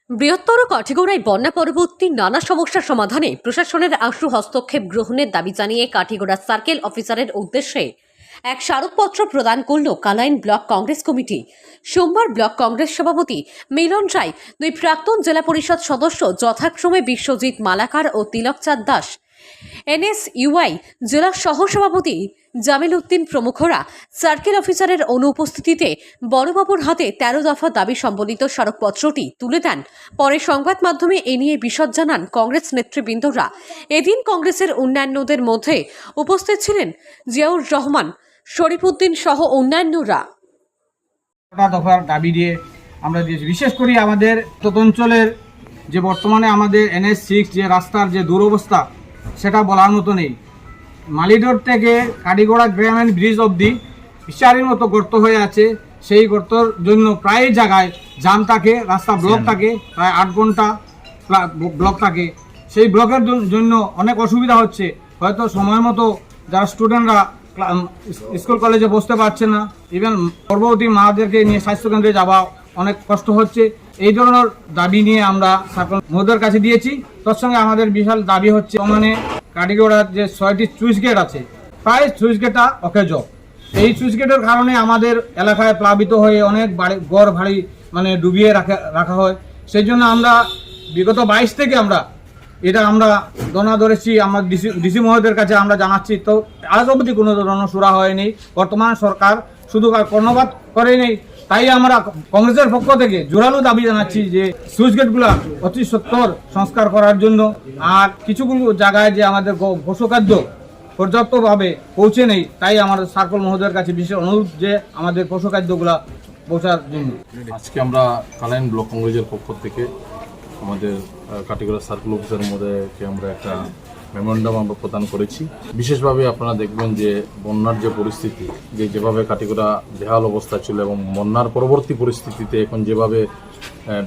বৃহত্তর কাঠিগড়ায় বন্যা পরবর্তী নানা সমস্যার সমাধানে প্রশাসনের আশু হস্তক্ষেপ গ্রহণের দাবি জানিয়ে কাঠিগড়া সার্কেল অফিসারের উদ্দেশ্যে এক স্মারকপত্র প্রদান করল কালাইন ব্লক কংগ্রেস কমিটি। সোমবার ব্লক কংগ্রেস সভাপতি মিলন রায়, দুই প্রাক্তন জেলা পরিষদ সদস্য যথাক্রমে বিশ্বজিৎ মালাকার ও তিলকচাঁদ দাস, NSUI জেলা সহসভাপতি জামিল উদ্দিন প্রমুখরা সার্কেল অফিসারের অনুপস্থিতিতে বড়বাবুর হাতে 13 দফা দাবি সম্বলিত স্মারকপত্রটি তুলে দেন। পরে সংবাদ মাধ্যমে এ নিয়ে বিশদ জানান কংগ্রেস নেতৃবৃন্দরা। এদিন কংগ্রেসের অন্যান্যদের মধ্যে উপস্থিত ছিলেন জিয়াউর রহমান, শরীফউদ্দিন সহ অন্যান্যরা। দফার দাবি দিয়ে আমরা দিয়েছি। বিশেষ করে আমাদের অঞ্চলের যে বর্তমানে আমাদের NH6 যে রাস্তার যে দুরবস্থা সেটা বলার মতো নেই। মালিডোর থেকে কাঠিগড়া গ্রামীণ ব্রিজ অবধি বিশালের মতো গর্ত হয়ে আছে। সেই গর্তর জন্য প্রায় জায়গায় জাম থাকে, রাস্তা ব্লক থাকে, প্রায় 8 ঘন্টা ব্লক থাকে। সেই ব্লকের জন্য অনেক অসুবিধা হচ্ছে। হয়তো সময় মতো যারা স্টুডেন্টরা স্কুল কলেজে বসতে পারছে না, ইভেন গর্ভবতী মাদেরকে নিয়ে স্বাস্থ্যকেন্দ্রে যাওয়া অনেক কষ্ট হচ্ছে। এই ধরনের দাবি নিয়ে আমরা সার্কেল মহোদয়ের কাছে দিয়েছি। তার সঙ্গে আমাদের বিশাল দাবি হচ্ছে মানে কাঠিগড়ার যে 6টি সুইচ গেট আছে, প্রায় সুইচ গেটটা অকেজ। এই সুইচ গেটের কারণে আমাদের এলাকায় প্লাবিত হয়ে অনেক গড় ভারী মানে ডুবিয়ে রাখা হয়। সেই জন্য আমরা বিগত 22 থেকে আমরা দনা ধরেছি। আমরা ডিসি মহোদয়ের কাছে আমরা জানাচ্ছি, তো আজ অবধি কোনো ধরনের সুরা হয়নি। বর্তমান সরকার শুধু কর্ণপাত করেনি। তাই আমরা কংগ্রেসের পক্ষ থেকে জোরালো দাবি জানাচ্ছি যে সুইচ গেটগুলো অতি সত্বর সংস্কার করার জন্য। আর কিছুগুলো জায়গায় যে আমাদের পশুখাদ্য পর্যাপ্তভাবে পৌঁছে নেই, তাই আমাদের সার্কেল মহোদয়ের কাছে বিশেষ অনুরোধ যে আমাদের পশুখাদ্যগুলো পৌঁছার জন্য। আজকে আমরা কালাইন ব্লক কংগ্রেসের পক্ষ থেকে আমাদের কাঠিগড়া সার্কেল অফিসার মহোদয়কে আমরা একটা মেমোরেন্ডাম আমরা প্রদান করেছি। বিশেষভাবে আপনারা দেখবেন যে বন্যার যে পরিস্থিতি, যেভাবে কাঠিগড়া বেহাল অবস্থা ছিল এবং বন্যার পরবর্তী পরিস্থিতিতে এখন যেভাবে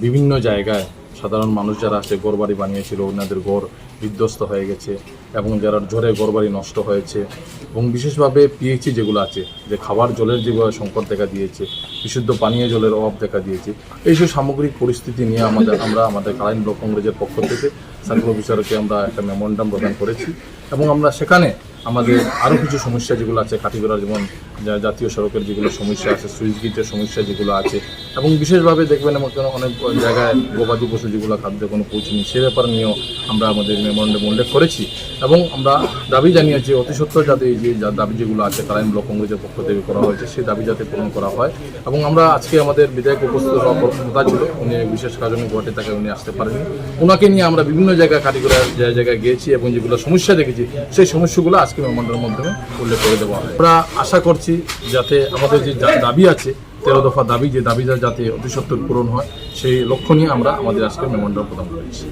বিভিন্ন জায়গায় সাধারণ মানুষ যারা আছে ঘরবাড়ি বানিয়েছিল, ওনাদের ঘর বিধ্বস্ত হয়ে গেছে এবং যারা ঝড়ে ঘরবাড়ি নষ্ট হয়েছে এবং বিশেষভাবে পিএইচি যেগুলো আছে, যে খাবার জলের যেভাবে সংকট দেখা দিয়েছে, বিশুদ্ধ পানীয় জলের অভাব দেখা দিয়েছে, এইসব সামগ্রিক পরিস্থিতি নিয়ে আমরা আমাদের কালাইন ব্লক কংগ্রেসের পক্ষ থেকে সার্কেল অফিসারকে আমরা একটা মেমোরেন্ডাম প্রদান করেছি। এবং আমরা সেখানে আমাদের আরও কিছু সমস্যা যেগুলো আছে কাঠিগড়ার, যেমন জাতীয় সড়কের যেগুলো সমস্যা আছে, সুইচ গেটের সমস্যা যেগুলো আছে, এবং বিশেষভাবে দেখবেন অনেক জায়গায় গবাদি পশু যেগুলো খাদ্য কোনো পৌঁছেনি, সে ব্যাপার নিয়েও আমরা আমাদের মেমোরেন্ডাম উল্লেখ করেছি। এবং আমরা দাবি জানিয়েছি অতি সত্বর যাতে এই যে দাবি যেগুলো আছে কালাইন ব্লক কংগ্রেসের পক্ষ থেকে করা হয়েছে, সেই দাবি যাতে পূরণ করা হয়। এবং আমরা আজকে আমাদের বিধায়ক উপস্থিত হওয়ার কথা ছিল, উনি বিশেষ কারণে গুয়াহাটি থেকে উনি আসতে পারেননি। ওনাকে নিয়ে আমরা বিভিন্ন জায়গায় কাঠিগড়ার জায়গায় গিয়েছি এবং যেগুলো সমস্যা দেখেছি সেই সমস্যাগুলো আজকে মেমোরেন্ডামের মাধ্যমে উল্লেখ করে দেওয়া হয়। আমরা আশা করছি যাতে আমাদের যে দাবি আছে 13 দফা দাবি, যে দাবিটা যাতে অতি সত্বর পূরণ হয়, সেই লক্ষ্য নিয়ে আমরা আমাদের আজকে মেমোরেন্ডাম প্রদান করেছি।